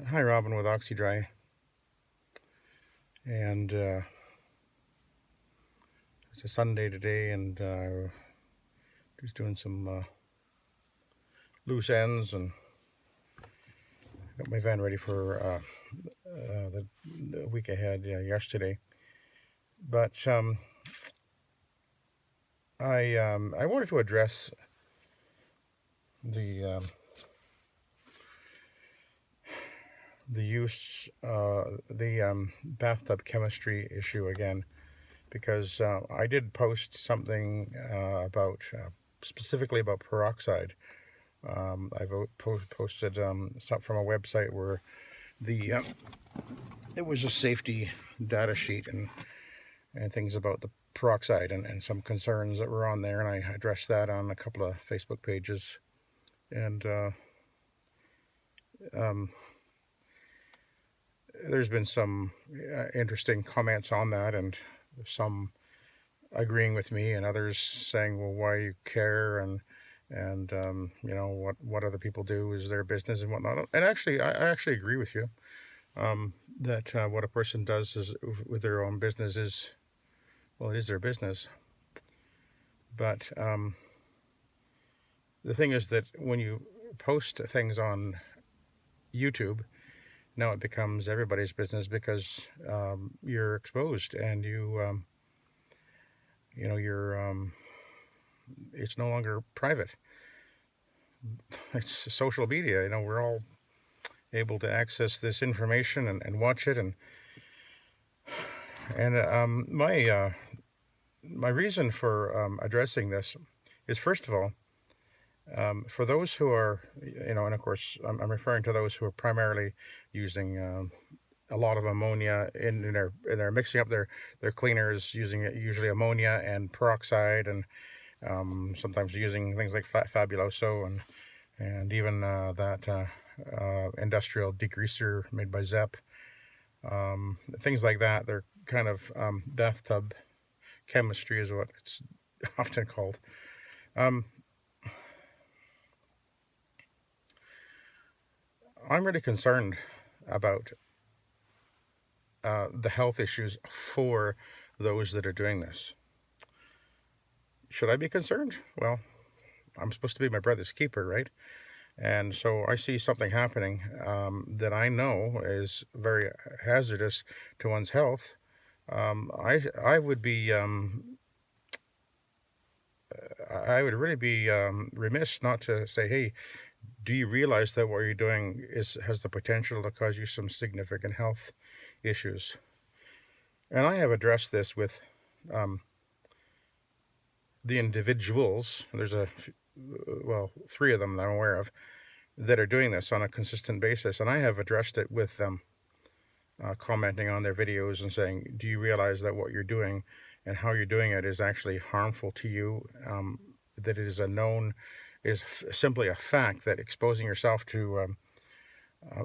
Hi, Robin with Oxy-Dry, and it's a Sunday today, and just doing some loose ends, and got my van ready for the week ahead. Yesterday, but I wanted to address the the use the bathtub chemistry issue again, because I did post something about specifically about peroxide. I posted something from a website where the it was a safety data sheet and things about the peroxide and some concerns that were on there, and I addressed that on a couple of Facebook pages. And um, there's been some interesting comments on that, and some agreeing with me, and others saying, "Well, why you care?" and what other people do is their business and whatnot. And actually, I actually agree with you, that what a person does is with their own business is, well, it is their business. But the thing is that when you post things on YouTube, now it becomes everybody's business, because you're exposed, and you're it's no longer private. It's social media. We're all able to access this information and watch it, and my reason for addressing this is, first of all, for those who are, and of course I'm referring to those who are primarily using a lot of ammonia in their mixing up their cleaners, using usually ammonia and peroxide, and sometimes using things like Fabuloso and even that industrial degreaser made by Zepp, things like that. They're kind of bathtub chemistry is what it's often called. Um, I'm really concerned about the health issues for those that are doing this. Should I be concerned? Well, I'm supposed to be my brother's keeper, right? And so I see something happening that I know is very hazardous to one's health. I would be I would really be remiss not to say, hey, do you realize that what you're doing has the potential to cause you some significant health issues? And I have addressed this with the individuals. There's three of them that I'm aware of that are doing this on a consistent basis, and I have addressed it with them, commenting on their videos and saying, do you realize that what you're doing and how you're doing it is actually harmful to you? That it is simply a fact that exposing yourself to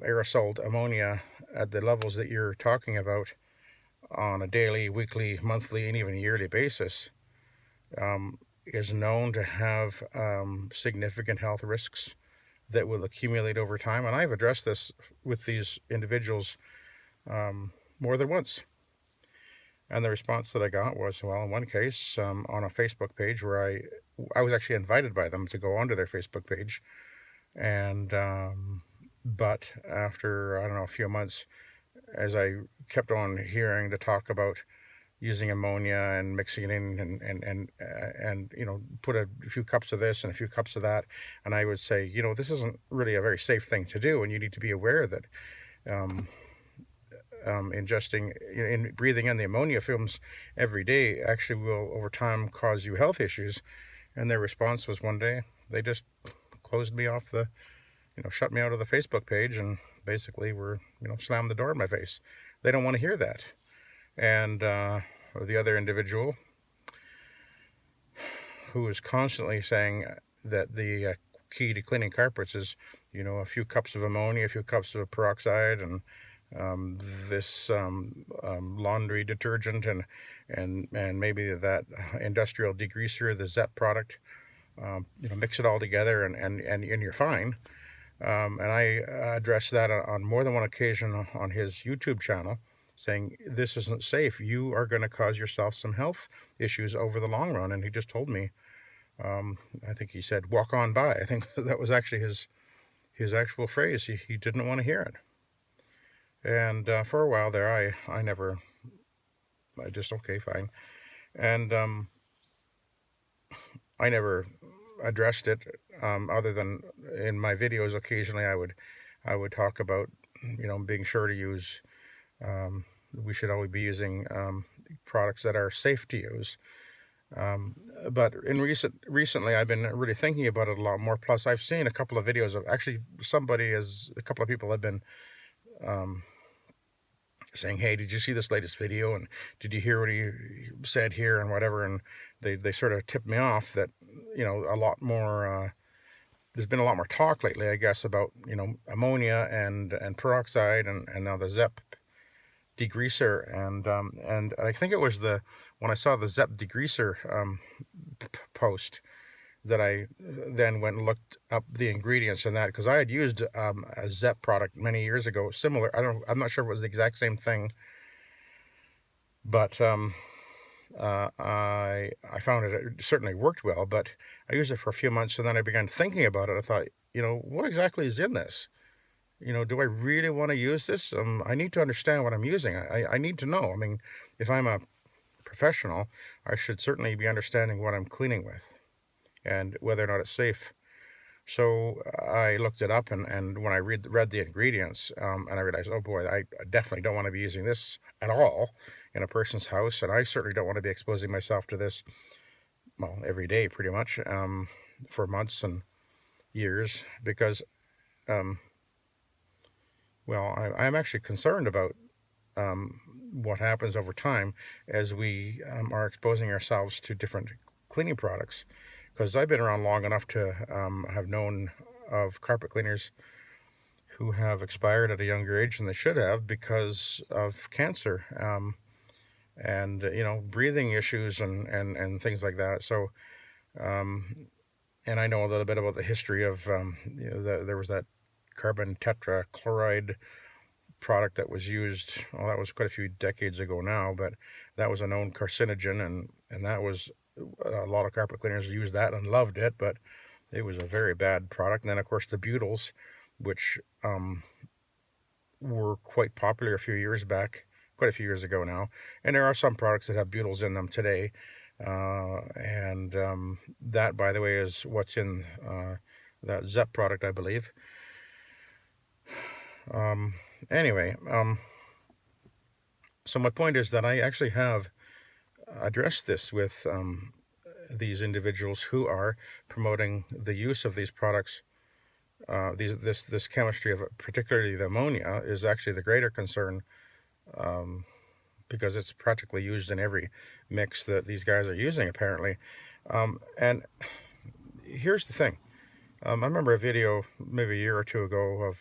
aerosol ammonia at the levels that you're talking about on a daily, weekly, monthly, and even yearly basis is known to have significant health risks that will accumulate over time. And I've addressed this with these individuals more than once. And the response that I got was, well, in one case, on a Facebook page where I was actually invited by them to go onto their Facebook page, and but after, I don't know, a few months, as I kept on hearing the talk about using ammonia and mixing it in and put a few cups of this and a few cups of that, and I would say, this isn't really a very safe thing to do, and you need to be aware that ingesting and breathing in the ammonia fumes every day actually will over time cause you health issues. And their response was, one day they just closed me off shut me out of the Facebook page, and basically slammed the door in my face. They don't want to hear that. And the other individual, who is constantly saying that the key to cleaning carpets is, a few cups of ammonia, a few cups of peroxide, and this laundry detergent, and maybe that industrial degreaser, the Zepp product, mix it all together, and you're fine. And I addressed that on more than one occasion on his YouTube channel, saying, this isn't safe. You are going to cause yourself some health issues over the long run. And he just told me, I think he said, walk on by. I think that was actually his actual phrase. He didn't want to hear it. And for a while there, I just, okay, fine. And I never addressed it, other than in my videos. Occasionally I would talk about, being sure to use, we should always be using products that are safe to use. But recently I've been really thinking about it a lot more. Plus I've seen a couple of videos of, actually a couple of people have been saying, hey, did you see this latest video, and did you hear what he said here and whatever, and they sort of tipped me off that, a lot more, there's been a lot more talk lately, I guess, about, ammonia and peroxide and now the ZEP degreaser, and I think it was when I saw the ZEP degreaser post that I then went and looked up the ingredients in that, because I had used a ZEP product many years ago, similar. I'm not sure if it was the exact same thing, but I found it certainly worked well. But I used it for a few months, and then I began thinking about it. I thought, what exactly is in this? Do I really want to use this? I need to understand what I'm using. I need to know. I mean, if I'm a professional, I should certainly be understanding what I'm cleaning with and whether or not it's safe. So I looked it up, and when I read the ingredients, and I realized, oh boy, I definitely don't want to be using this at all in a person's house, and I certainly don't want to be exposing myself to this, well, every day pretty much, for months and years, because, well, I'm actually concerned about what happens over time as we are exposing ourselves to different cleaning products. Because I've been around long enough to have known of carpet cleaners who have expired at a younger age than they should have because of cancer, and breathing issues and things like that. So, and I know a little bit about the history of there was that carbon tetrachloride product that was used. Well, that was quite a few decades ago now, but that was a known carcinogen, and that was, a lot of carpet cleaners used that and loved it, but it was a very bad product. And then, of course, the butyls, which were quite popular a few years back, quite a few years ago now. And there are some products that have butyls in them today. And that, by the way, is what's in that ZEP product, I believe. Anyway, so my point is that I actually have addressed this with these individuals who are promoting the use of these products. This chemistry of it, particularly the ammonia, is actually the greater concern, because it's practically used in every mix that these guys are using, apparently. And here's the thing. I remember a video maybe a year or two ago of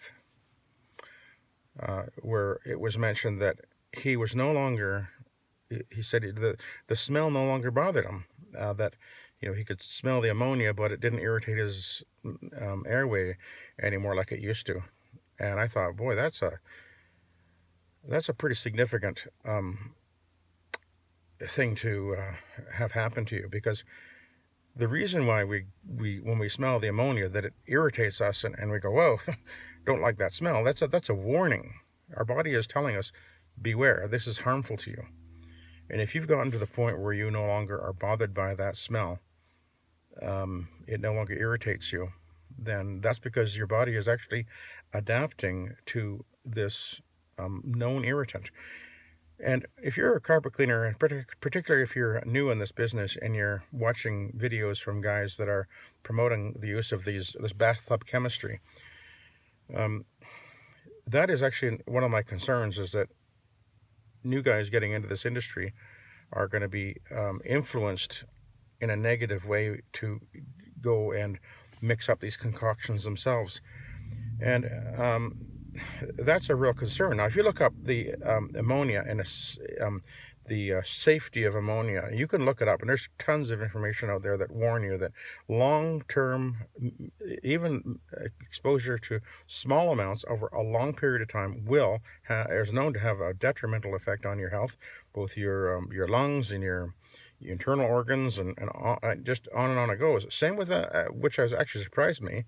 where it was mentioned that he was no longer, he said the smell no longer bothered him, that he could smell the ammonia, but it didn't irritate his airway anymore like it used to. And I thought, boy, that's a pretty significant thing to have happen to you, because the reason why we when we smell the ammonia, that it irritates us and we go, whoa, don't like that smell, that's a warning. Our body is telling us, beware, this is harmful to you. And if you've gotten to the point where you no longer are bothered by that smell, it no longer irritates you, then that's because your body is actually adapting to this known irritant. And if you're a carpet cleaner, and particularly if you're new in this business and you're watching videos from guys that are promoting the use of this bathtub chemistry, that is actually one of my concerns, is that new guys getting into this industry are going to be influenced in a negative way to go and mix up these concoctions themselves. And that's a real concern. Now, if you look up the ammonia and the safety of ammonia. You can look it up, and there's tons of information out there that warn you that long-term, even exposure to small amounts over a long period of time is known to have a detrimental effect on your health, both your lungs and your internal organs, and just on and on it goes. Same with which has actually surprised me.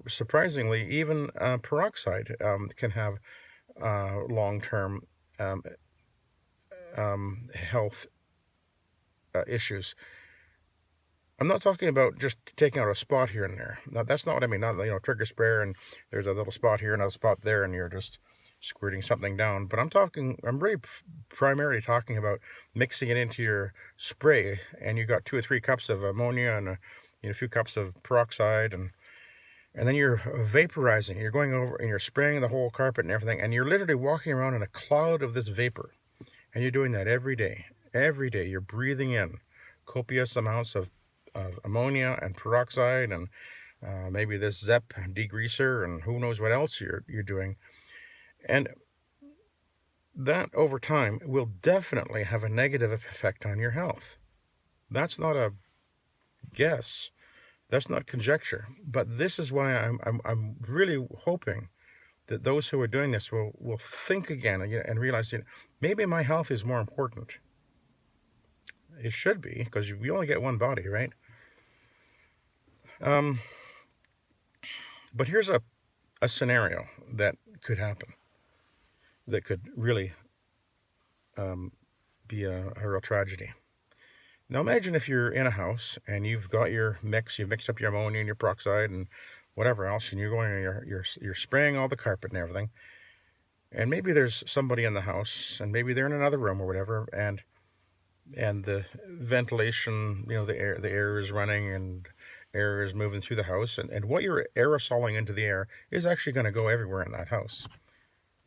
Surprisingly, even peroxide can have long-term health issues. I'm not talking about just taking out a spot here and there. That's not what I mean. Not, trigger sprayer and there's a little spot here and a spot there and you're just squirting something down. But I'm really primarily talking about mixing it into your spray, and you got 2 or 3 cups of ammonia and a few cups of peroxide, and then you're vaporizing. You're going over and you're spraying the whole carpet and everything, and you're literally walking around in a cloud of this vapor. And you're doing that every day. Every day you're breathing in copious amounts of ammonia and peroxide, and maybe this ZEP degreaser, and who knows what else you're doing. And that over time will definitely have a negative effect on your health. That's not a guess. That's not conjecture. But this is why I'm really hoping that those who are doing this will think again and realize that maybe my health is more important. It should be, because we only get one body, right? But here's a scenario that could happen, that could really be a real tragedy. Now imagine if you're in a house and you've got your mix, you've mixed up your ammonia and your peroxide and whatever else, and you're going and you're spraying all the carpet and everything. And maybe there's somebody in the house, and maybe they're in another room or whatever, and the ventilation, the air is running and air is moving through the house, and what you're aerosoling into the air is actually going to go everywhere in that house.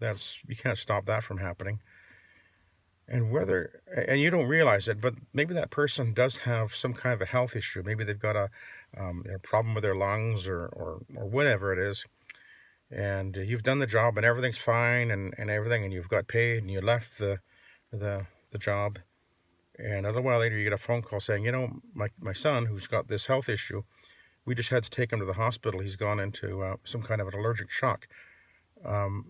You can't stop that from happening. And you don't realize it, but maybe that person does have some kind of a health issue. Maybe they've got a problem with their lungs or whatever it is. And you've done the job and everything's fine and everything, and you've got paid and you left the job. And a little while later you get a phone call saying, my son, who's got this health issue, we just had to take him to the hospital. He's gone into some kind of an allergic shock. And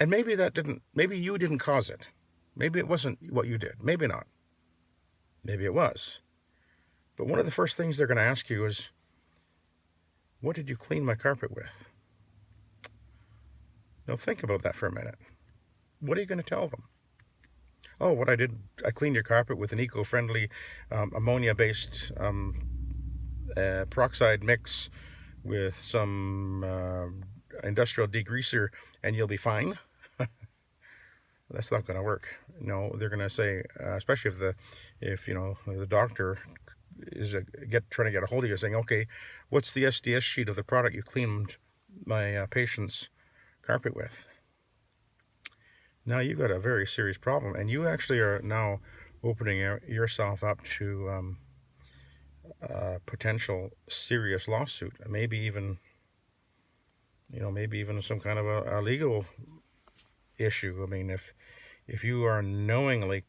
maybe you didn't cause it. Maybe it wasn't what you did. Maybe not. Maybe it was. But one of the first things they're going to ask you is, what did you clean my carpet with? Now think about that for a minute. What are you going to tell them? Oh, what I did, I cleaned your carpet with an eco-friendly ammonia-based peroxide mix with some industrial degreaser, and you'll be fine. That's not going to work. No, they're going to say, especially if the doctor is trying to get a hold of you, saying, okay, what's the SDS sheet of the product you cleaned my patient's carpet with? Now you've got a very serious problem, and you actually are now opening yourself up to potential serious lawsuit, maybe even some kind of a legal issue. I mean, if you are knowingly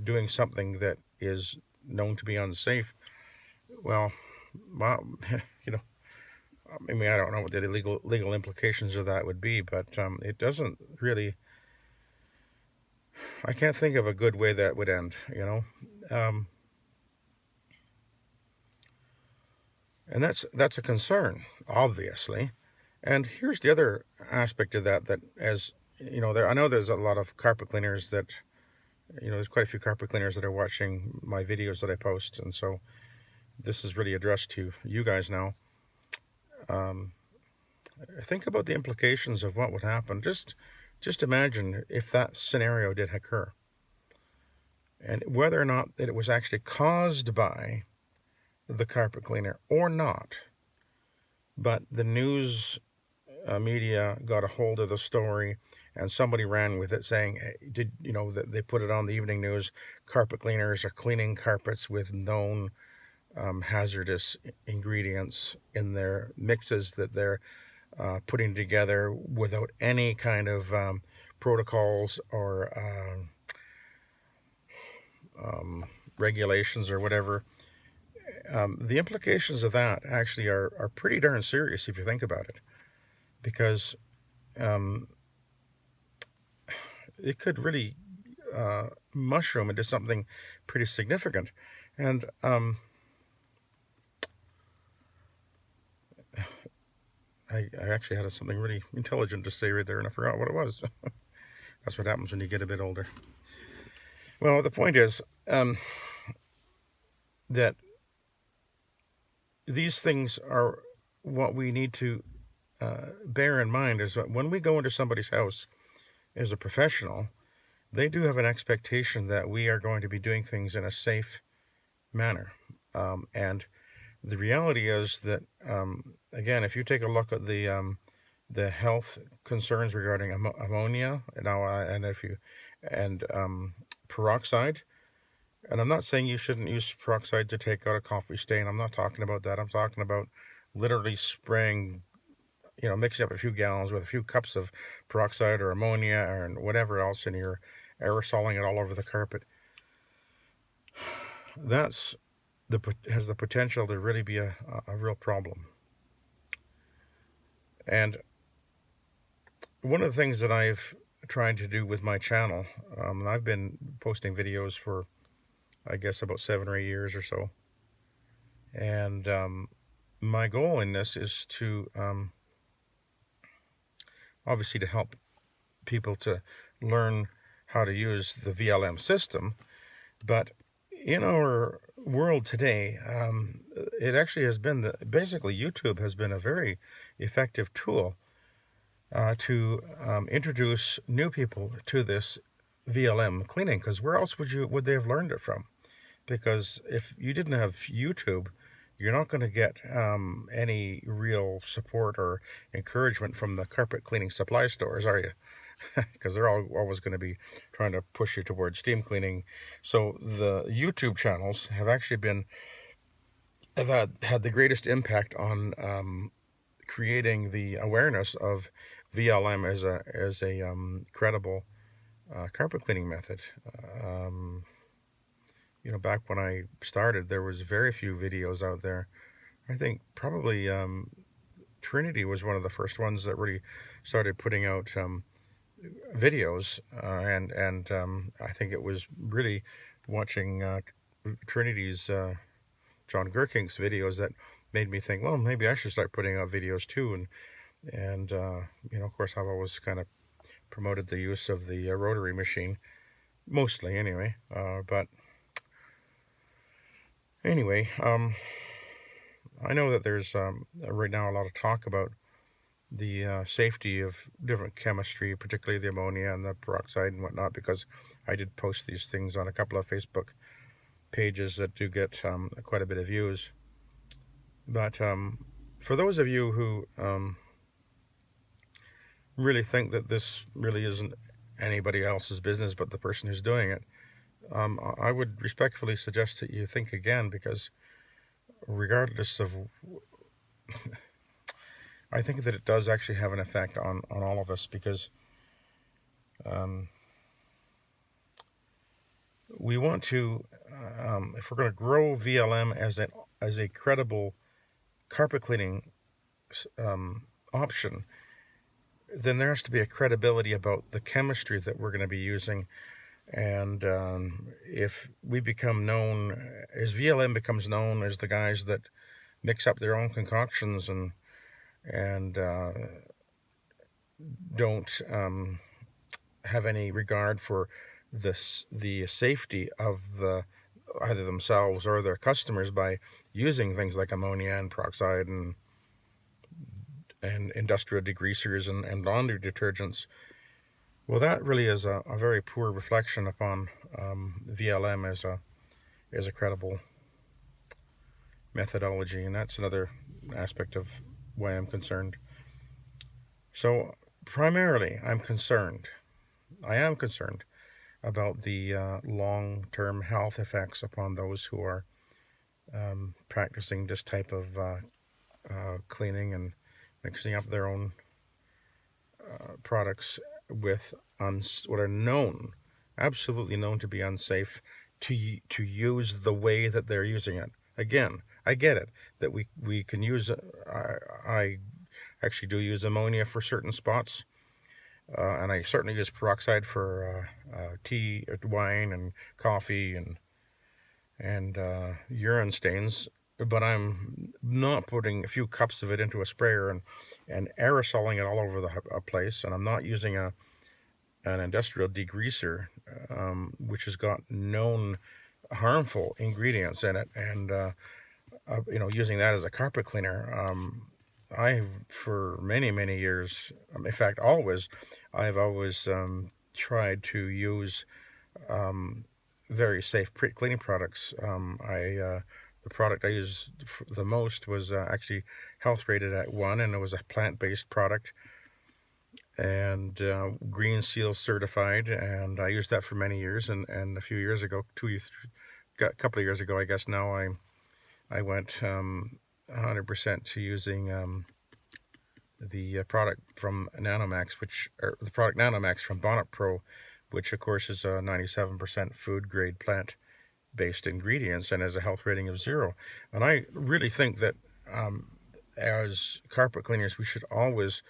doing something that is known to be unsafe, well, I mean, I don't know what the legal implications of that would be, but it doesn't really. I can't think of a good way that would end. And that's a concern, obviously. And here's the other aspect of that as I know there's a lot of carpet cleaners that, there's quite a few carpet cleaners that are watching my videos that I post, and so this is really addressed to you guys now. Think about the implications of what would happen. Just imagine if that scenario did occur, and whether or not that it was actually caused by the carpet cleaner or not, but the news media got a hold of the story and somebody ran with it saying, that they put it on the evening news, carpet cleaners are cleaning carpets with known hazardous ingredients in their mixes that they're putting together without any kind of protocols or regulations or whatever, the implications of that actually are pretty darn serious if you think about it, because it could really mushroom into something pretty significant. And I actually had something really intelligent to say right there, and I forgot what it was. That's what happens when you get a bit older. Well, the point is that these things are what we need to bear in mind, is that when we go into somebody's house as a professional, they do have an expectation that we are going to be doing things in a safe manner. And the reality is that, again, if you take a look at the health concerns regarding ammonia and peroxide, and I'm not saying you shouldn't use peroxide to take out a coffee stain. I'm not talking about that. I'm talking about literally spraying, mixing up a few gallons with a few cups of peroxide or ammonia or whatever else, and you're aerosoling it all over the carpet. That's has the potential to really be a real problem. And one of the things that I've tried to do with my channel, and I've been posting videos for, I guess, about 7 or 8 years or so. And my goal in this is to, obviously, to help people to learn how to use the VLM system. But in our world today, it actually has been basically YouTube has been a very effective tool to introduce new people to this VLM cleaning, because where else would they have learned it from? Because if you didn't have YouTube, you're not going to get any real support or encouragement from the carpet cleaning supply stores, are you? Because they're always going to be trying to push you towards steam cleaning. So the YouTube channels have actually have had the greatest impact on creating the awareness of VLM as a credible carpet cleaning method. Back when I started, there was very few videos out there. I think probably Trinity was one of the first ones that really started putting out videos, and I think it was really watching Trinity's John Gurkink's videos that made me think, well, maybe I should start putting out videos too. And of course, I've always kind of promoted the use of the rotary machine, mostly anyway. But anyway, I know that there's right now a lot of talk about the safety of different chemistry, particularly the ammonia and the peroxide and whatnot, because I did post these things on a couple of Facebook pages that do get quite a bit of views. But for those of you who really think that this really isn't anybody else's business but the person who's doing it, I would respectfully suggest that you think again, because regardless of I think that it does actually have an effect on all of us, because we want to, if we're going to grow VLM as a credible carpet cleaning option, then there has to be a credibility about the chemistry that we're going to be using. And if we become known, as VLM becomes known as the guys that mix up their own concoctions and don't have any regard for the safety of either themselves or their customers by using things like ammonia and peroxide and industrial degreasers and laundry detergents, well, that really is a very poor reflection upon VLM as a credible methodology, and that's another aspect of why I'm concerned. So primarily, I am concerned about the long-term health effects upon those who are practicing this type of cleaning and mixing up their own products with what are known, absolutely known to be unsafe to use the way that they're using it. Again, I get it that we can use. I actually do use ammonia for certain spots, and I certainly use peroxide for tea, wine, and coffee, and urine stains. But I'm not putting a few cups of it into a sprayer and aerosoling it all over the place. And I'm not using an industrial degreaser, which has got known harmful ingredients in it, and using that as a carpet cleaner. I, for many years, in fact, I've always tried to use very safe cleaning products. The product I used the most was actually health rated at 1, and it was a plant-based product and Green Seal certified, and I used that for many years. And a few years ago, a couple of years ago, I guess now, I went 100% to using the product from Nanomax, the product Nanomax from Bonnet Pro, which of course is a 97% food grade plant-based ingredients and has a health rating of 0. And I really think that as carpet cleaners, we should always,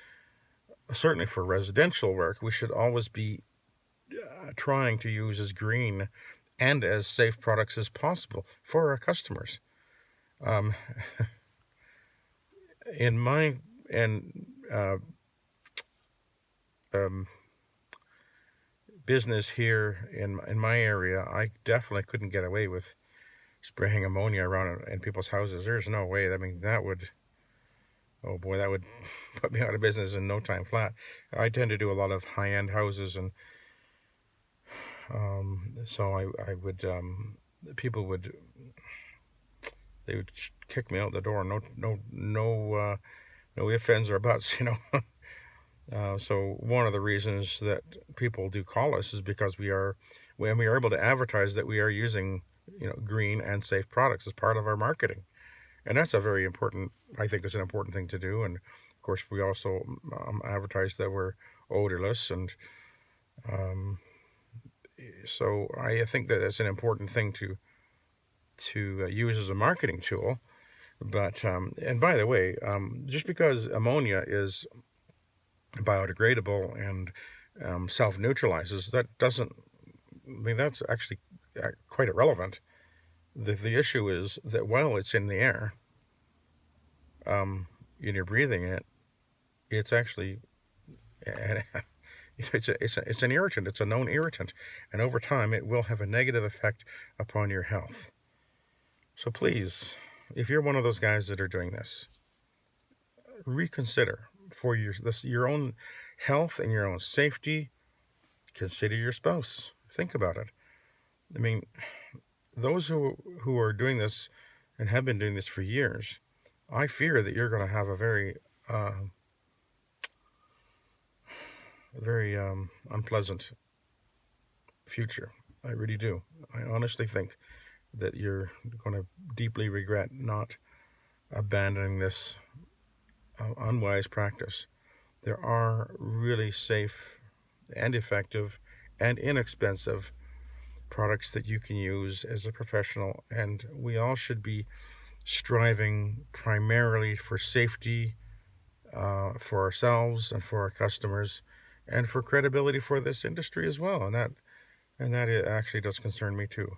certainly for residential work, we should always be trying to use as green and as safe products as possible for our customers. In my business here in my area, I definitely couldn't get away with spraying ammonia around in people's houses. There's no way. I mean, that would, oh boy, that would put me out of business in no time flat. I tend to do a lot of high-end houses, and so I would, people would, they would kick me out the door. No ifs, ands, or buts, So one of the reasons that people do call us is because when we are able to advertise that we are using, green and safe products as part of our marketing. And that's I think it's an important thing to do. And of course, we also advertise that we're odorless. And so I think that it's an important thing to use as a marketing tool. But, and by the way, just because ammonia is biodegradable and self-neutralizes, that doesn't, I mean, that's actually quite irrelevant. The issue is that while it's in the air, and you're breathing it, it's actually, it's an irritant. It's a known irritant, and over time it will have a negative effect upon your health. So please, if you're one of those guys that are doing this, reconsider for your own health and your own safety. Consider your spouse. Think about it. I mean, those who are doing this and have been doing this for years, I fear that you're going to have a very unpleasant future. I really do. I honestly think that you're going to deeply regret not abandoning this unwise practice. There are really safe and effective and inexpensive products that you can use as a professional, and we all should be striving primarily for safety for ourselves and for our customers, and for credibility for this industry as well. And that actually does concern me too.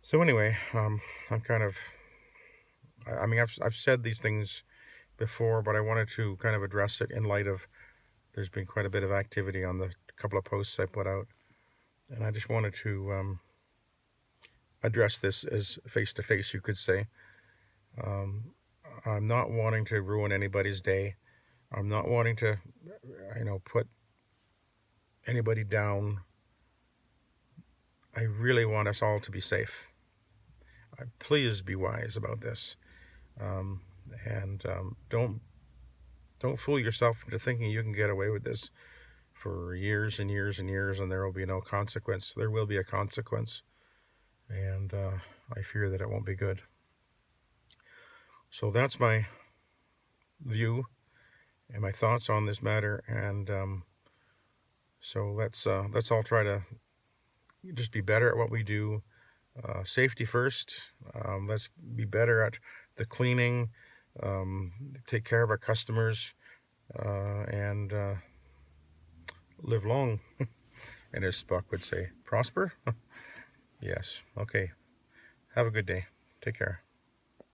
So anyway, I'm kind of, I mean, I've said these things before, but I wanted to kind of address it in light of there's been quite a bit of activity on the couple of posts I put out, and I just wanted to address this as face-to-face, you could say. I'm not wanting to ruin anybody's day. I'm not wanting to, put anybody down. I really want us all to be safe. Please be wise about this, and don't fool yourself into thinking you can get away with this for years and years and years, and there will be no consequence. There will be a consequence, and I fear that it won't be good. So that's my view and my thoughts on this matter, and So let's all try to just be better at what we do. Safety first. Let's be better at the cleaning. Take care of our customers, and live long. And as Spock would say, prosper. Yes. Okay. Have a good day. Take care.